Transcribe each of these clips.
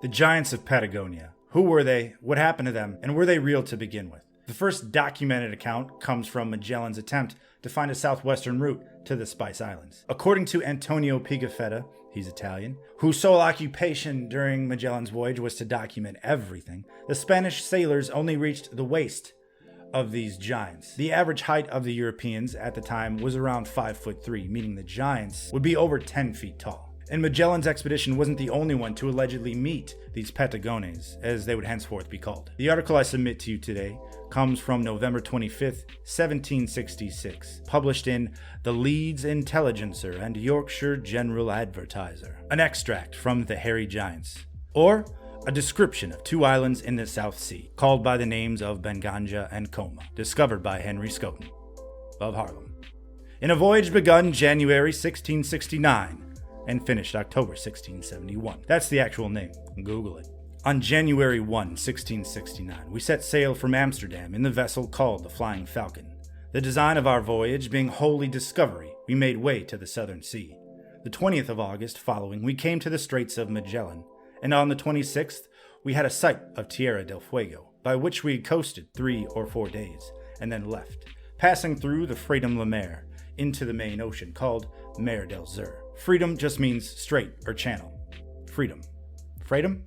The Giants of Patagonia. Who were they? What happened to them? And were they real to begin with? The first documented account comes from Magellan's attempt to find a southwestern route to the Spice Islands. According to Antonio Pigafetta, he's Italian, whose sole occupation during Magellan's voyage was to document everything, the Spanish sailors only reached the waist of these giants. The average height of the Europeans at the time was around 5'3", meaning the giants would be over 10 feet tall. And Magellan's expedition wasn't the only one to allegedly meet these Patagonians, as they would henceforth be called. The article I submit to you today comes from November 25th, 1766, published in the Leeds Intelligencer and Yorkshire General Advertiser. An extract from the Hairy Giants, or a description of two islands in the South Sea, called by the names of Benganja and Coma, discovered by Henry Scoten of Haarlem, in a voyage begun January 1669 and finished October 1671. That's the actual name. Google it. On January 1, 1669, we set sail from Amsterdam in the vessel called the Flying Falcon. The design of our voyage being wholly discovery, we made way to the Southern Sea. The 20th of August following, we came to the Straits of Magellan, and on the 26th, we had a sight of Tierra del Fuego, by which we coasted 3 or 4 days, and then left, passing through the Freedom La Mer into the main ocean called Mer del Zur. Freedom just means strait or channel. Freedom. Freedom?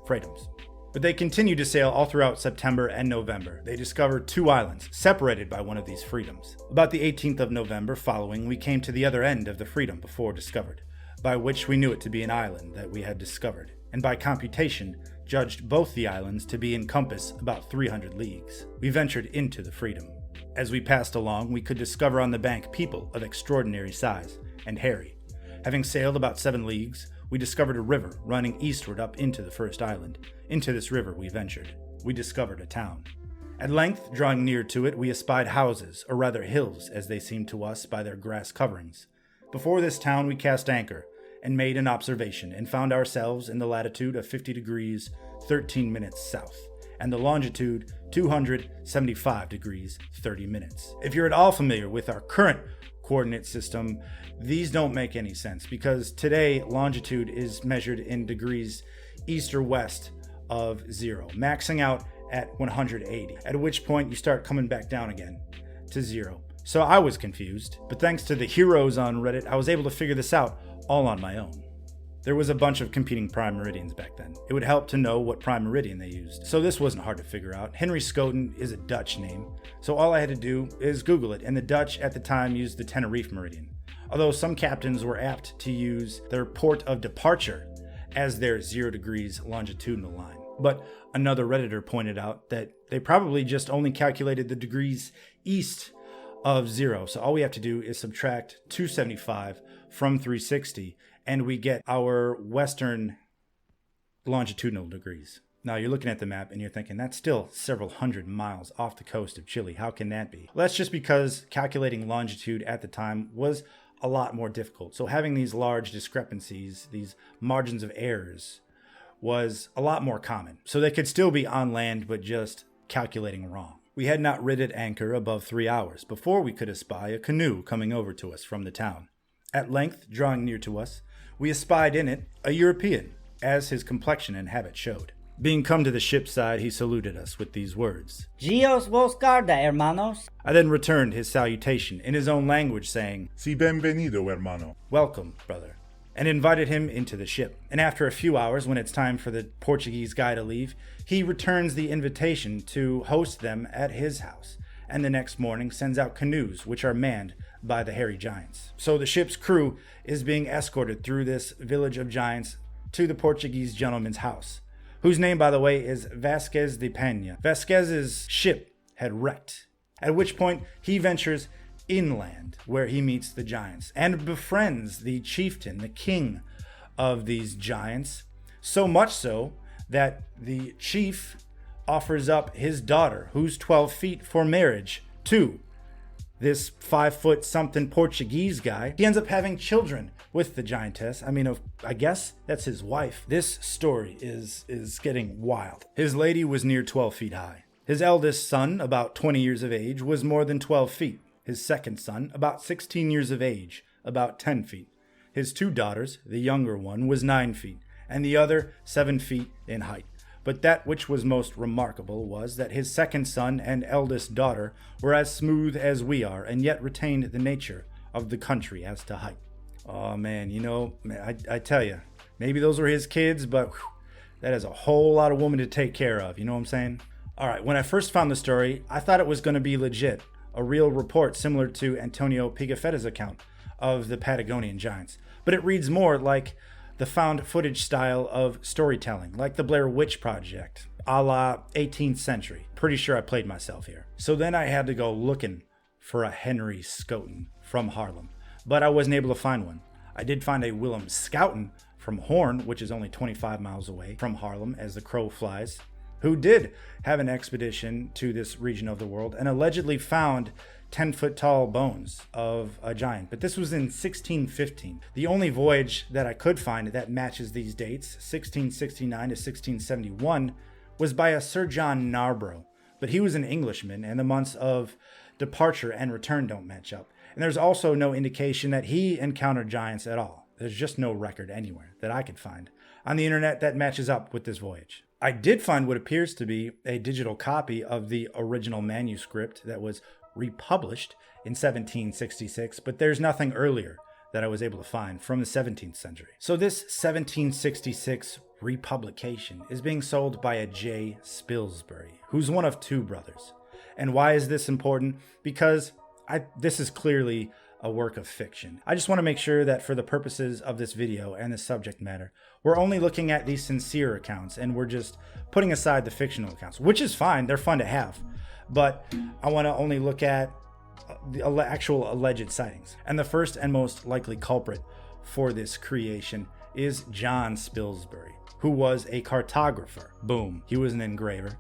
Freedoms. But they continued to sail all throughout September and November. They discovered 2 islands, separated by one of these freedoms. About the 18th of November following, we came to the other end of the freedom before discovered, by which we knew it to be an island that we had discovered, and by computation, judged both the islands to be in compass about 300 leagues. We ventured into the freedom. As we passed along, we could discover on the bank people of extraordinary size and hairy. Having sailed about 7 leagues, we discovered a river running eastward up into the first island. Into this river we ventured. We discovered a town. At length, drawing near to it, we espied houses, or rather hills, as they seemed to us by their grass coverings. Before this town we cast anchor, and made an observation, and found ourselves in the latitude of 50 degrees 13 minutes south, and the longitude 275 degrees 30 minutes. If you're at all familiar with our current coordinate system, these don't make any sense, because today longitude is measured in degrees east or west of 0, maxing out at 180, at which point you start coming back down again to 0. So I was confused, but thanks to the heroes on Reddit, I was able to figure this out all on my own. There was a bunch of competing prime meridians back then. It would help to know what prime meridian they used, so this wasn't hard to figure out. Henry Scoten is a Dutch name, so all I had to do is Google it, and the Dutch at the time used the Tenerife meridian, although some captains were apt to use their port of departure as their 0 degrees longitudinal line. But another Redditor pointed out that they probably just only calculated the degrees east of 0, so all we have to do is subtract 275 from 360, and we get our western longitudinal degrees. Now you're looking at the map and you're thinking, that's still several hundred miles off the coast of Chile. How can that be? Well, that's just because calculating longitude at the time was a lot more difficult. So having these large discrepancies, these margins of errors, was a lot more common. So they could still be on land, but just calculating wrong. We had not rid at anchor above 3 hours before we could espy a canoe coming over to us from the town. At length, drawing near to us, we espied in it a European, as his complexion and habit showed. Being come to the ship's side, he saluted us with these words: Dios vos guarda, hermanos. I then returned his salutation in his own language, saying, Si benvenido, hermano. Welcome, brother, and invited him into the ship. And after a few hours, when it's time for the Portuguese guy to leave, he returns the invitation to host them at his house, and the next morning sends out canoes which are manned by the Hairy Giants. So the ship's crew is being escorted through this village of giants to the Portuguese gentleman's house, whose name, by the way, is Vasquez de Pena. Vasquez's ship had wrecked, at which point he ventures inland, where he meets the giants and befriends the chieftain, the king of these giants, so much so that the chief offers up his daughter, who's 12 feet, for marriage to this 5-foot-something Portuguese guy. He ends up having children with the giantess. I guess that's his wife. This story is getting wild. His lady was near 12 feet high. His eldest son, about 20 years of age, was more than 12 feet. His second son, about 16 years of age, about 10 feet. His 2 daughters, the younger one, was 9 feet, and the other 7 feet in height. But that which was most remarkable was that his second son and eldest daughter were as smooth as we are, and yet retained the nature of the country as to height. Oh man, I tell you, maybe those were his kids, but that is a whole lot of woman to take care of, you know what I'm saying? Alright, when I first found the story, I thought it was going to be legit, a real report similar to Antonio Pigafetta's account of the Patagonian Giants. But it reads more like the found footage style of storytelling, like the Blair Witch Project, a la 18th century. Pretty sure I played myself here. So then I had to go looking for a Henry Scoten from Harlem, but I wasn't able to find one. I did find a Willem Scouten from Horn, which is only 25 miles away from Harlem as the crow flies, who did have an expedition to this region of the world and allegedly found 10-foot tall bones of a giant. But this was in 1615. The only voyage that I could find that matches these dates, 1669 to 1671, was by a Sir John Narborough. But he was an Englishman, and the months of departure and return don't match up. And there's also no indication that he encountered giants at all. There's just no record anywhere that I could find on the internet that matches up with this voyage. I did find what appears to be a digital copy of the original manuscript that was republished in 1766, but there's nothing earlier that I was able to find from the 17th century. So this 1766 republication is being sold by a J. Spilsbury, who's one of 2 brothers. And why is this important? Because this is clearly a work of fiction. I just want to make sure that for the purposes of this video and the subject matter, we're only looking at the sincere accounts and we're just putting aside the fictional accounts, which is fine. They're fun to have. But I want to only look at the actual alleged sightings. And the first and most likely culprit for this creation is John Spilsbury, who was a cartographer. Boom. He was an engraver.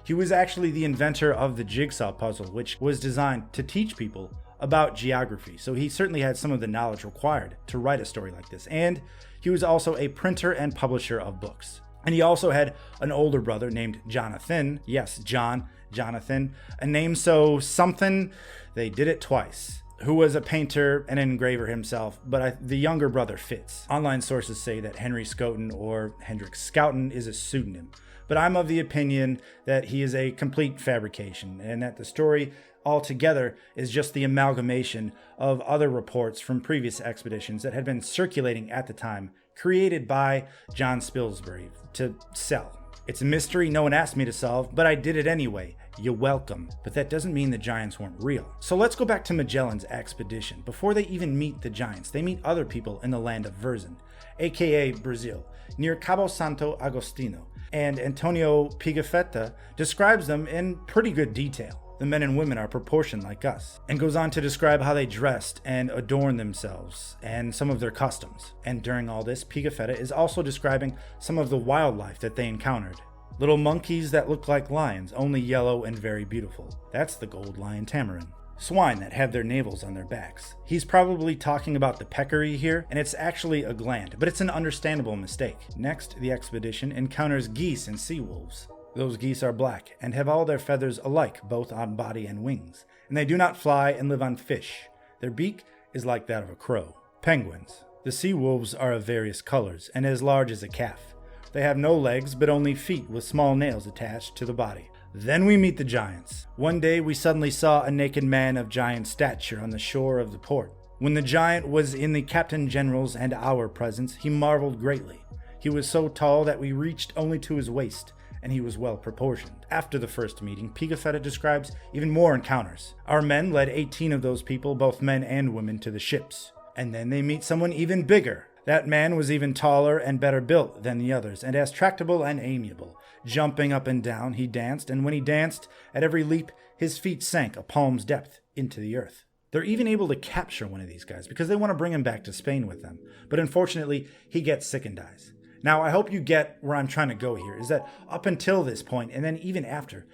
He was actually the inventor of the jigsaw puzzle, which was designed to teach people about geography. So he certainly had some of the knowledge required to write a story like this. And he was also a printer and publisher of books. And he also had an older brother named Jonathan. Yes, Jonathan. A name so something, they did it twice. Who was a painter and an engraver himself, but the younger brother fits. Online sources say that Henry Scoten or Hendrik Scouten is a pseudonym. But I'm of the opinion that he is a complete fabrication and that the story altogether is just the amalgamation of other reports from previous expeditions that had been circulating at the time, created by John Spilsbury to sell. It's a mystery no one asked me to solve, but I did it anyway. You're welcome. But that doesn't mean the giants weren't real. So let's go back to Magellan's expedition. Before they even meet the giants, they meet other people in the land of Verzin, aka Brazil, near Cabo Santo Agostinho. And Antonio Pigafetta describes them in pretty good detail. The men and women are proportioned like us, and goes on to describe how they dressed and adorned themselves and some of their customs. And during all this, Pigafetta is also describing some of the wildlife that they encountered. Little monkeys that look like lions, only yellow and very beautiful. That's the gold lion tamarin. Swine that have their navels on their backs. He's probably talking about the peccary here, and it's actually a gland, but it's an understandable mistake. Next, the expedition encounters geese and sea wolves. Those geese are black and have all their feathers alike, both on body and wings, and they do not fly and live on fish. Their beak is like that of a crow. Penguins. The sea wolves are of various colors and as large as a calf. They have no legs but only feet with small nails attached to the body. Then we meet the giants. One day we suddenly saw a naked man of giant stature on the shore of the port. When the giant was in the Captain General's and our presence, he marveled greatly. He was so tall that we reached only to his waist, and he was well proportioned. After the first meeting, Pigafetta describes even more encounters. Our men led 18 of those people, both men and women, to the ships. And then they meet someone even bigger. That man was even taller and better built than the others, and as tractable and amiable. Jumping up and down, he danced, and when he danced, at every leap, his feet sank a palm's depth into the earth. They're even able to capture one of these guys because they want to bring him back to Spain with them. But unfortunately, he gets sick and dies. Now, I hope you get where I'm trying to go here, is that up until this point, and then even after,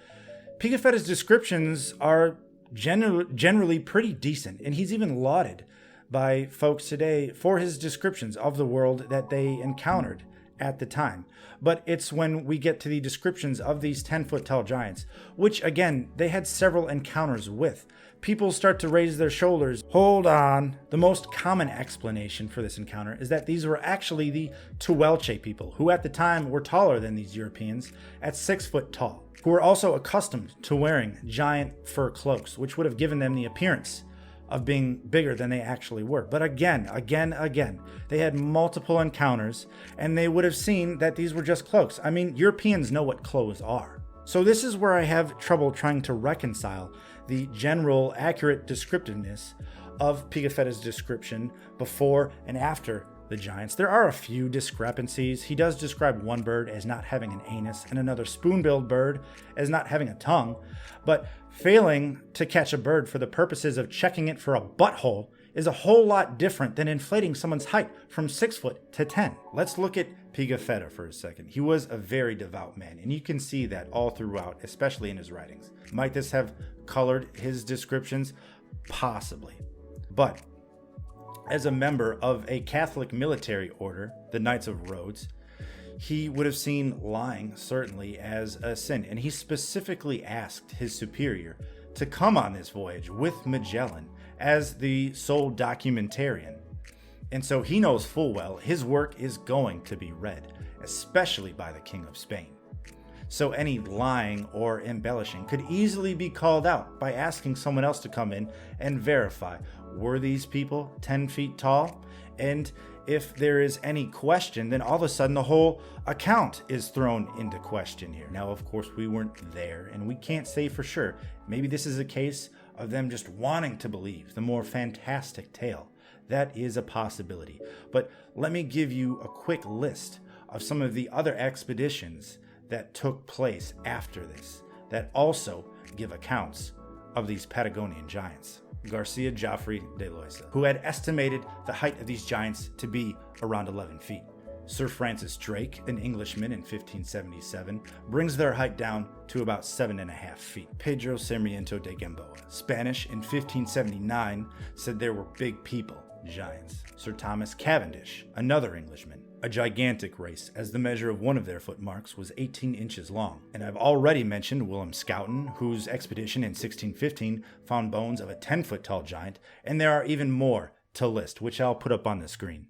Pigafetta's descriptions are generally pretty decent, and he's even lauded by folks today for his descriptions of the world that they encountered at the time. But it's when we get to the descriptions of these 10-foot tall giants, which again, they had several encounters with. People start to raise their shoulders. Hold on. The most common explanation for this encounter is that these were actually the Tehuelche people, who at the time were taller than these Europeans at 6 foot tall, who were also accustomed to wearing giant fur cloaks, which would have given them the appearance of being bigger than they actually were. But again, they had multiple encounters, and they would have seen that these were just cloaks. I mean, Europeans know what clothes are. So this is where I have trouble trying to reconcile the general accurate descriptiveness of Pigafetta's description before and after the giants. There are a few discrepancies. He does describe one bird as not having an anus and another spoon-billed bird as not having a tongue, but failing to catch a bird for the purposes of checking it for a butthole is a whole lot different than inflating someone's height from 6 foot to 10. Let's look at Pigafetta for a second. He was a very devout man, and you can see that all throughout, especially in his writings. Might this have colored his descriptions? Possibly. But as a member of a Catholic military order, the Knights of Rhodes, he would have seen lying certainly as a sin, and he specifically asked his superior to come on this voyage with Magellan as the sole documentarian. And so he knows full well his work is going to be read, especially by the King of Spain. So any lying or embellishing could easily be called out by asking someone else to come in and verify, were these people 10 feet tall? And if there is any question, then all of a sudden the whole account is thrown into question here. Now, of course, we weren't there, and we can't say for sure. Maybe this is a case of them just wanting to believe the more fantastic tale. That is a possibility. But let me give you a quick list of some of the other expeditions that took place after this that also give accounts of these Patagonian giants. Garcia Joffre de Loisa, who had estimated the height of these giants to be around 11 feet. Sir Francis Drake, an Englishman in 1577, brings their height down to about 7.5 feet. Pedro Sarmiento de Gamboa, Spanish, in 1579, said there were big people, giants. Sir Thomas Cavendish, another Englishman, a gigantic race, as the measure of one of their footmarks was 18 inches long. And I've already mentioned Willem Scoten, whose expedition in 1615 found bones of a 10-foot tall giant, and there are even more to list, which I'll put up on the screen.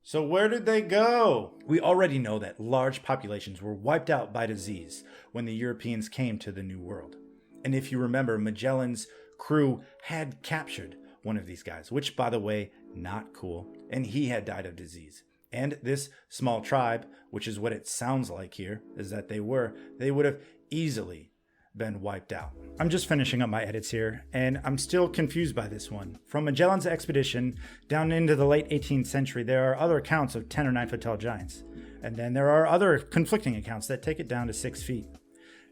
So where did they go? We already know that large populations were wiped out by disease when the Europeans came to the New World. And if you remember, Magellan's crew had captured one of these guys, which, by the way, not cool, and he had died of disease. And this small tribe, which is what it sounds like here, is that they would have easily been wiped out. I'm just finishing up my edits here, and I'm still confused by this one. From Magellan's expedition down into the late 18th century, there are other accounts of 10 or 9 foot tall giants. And then there are other conflicting accounts that take it down to 6 feet.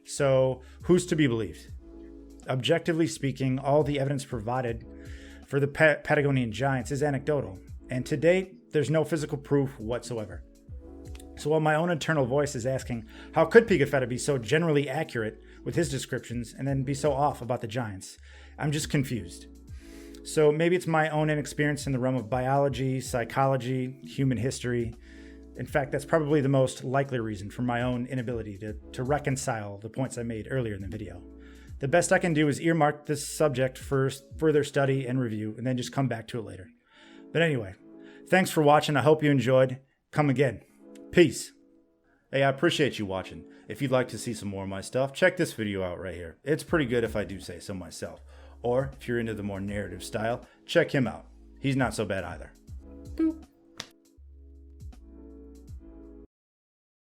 So who's to be believed? Objectively speaking, all the evidence provided for the Patagonian giants is anecdotal, and to date, there's no physical proof whatsoever. So while my own internal voice is asking, how could Pigafetta be so generally accurate with his descriptions and then be so off about the giants? I'm just confused. So maybe it's my own inexperience in the realm of biology, psychology, human history. In fact, that's probably the most likely reason for my own inability to reconcile the points I made earlier in the video. The best I can do is earmark this subject for further study and review, and then just come back to it later. But anyway, thanks for watching. I hope you enjoyed. Come again. Peace. Hey, I appreciate you watching. If you'd like to see some more of my stuff, check this video out right here. It's pretty good if I do say so myself. Or, if you're into the more narrative style, check him out. He's not so bad either.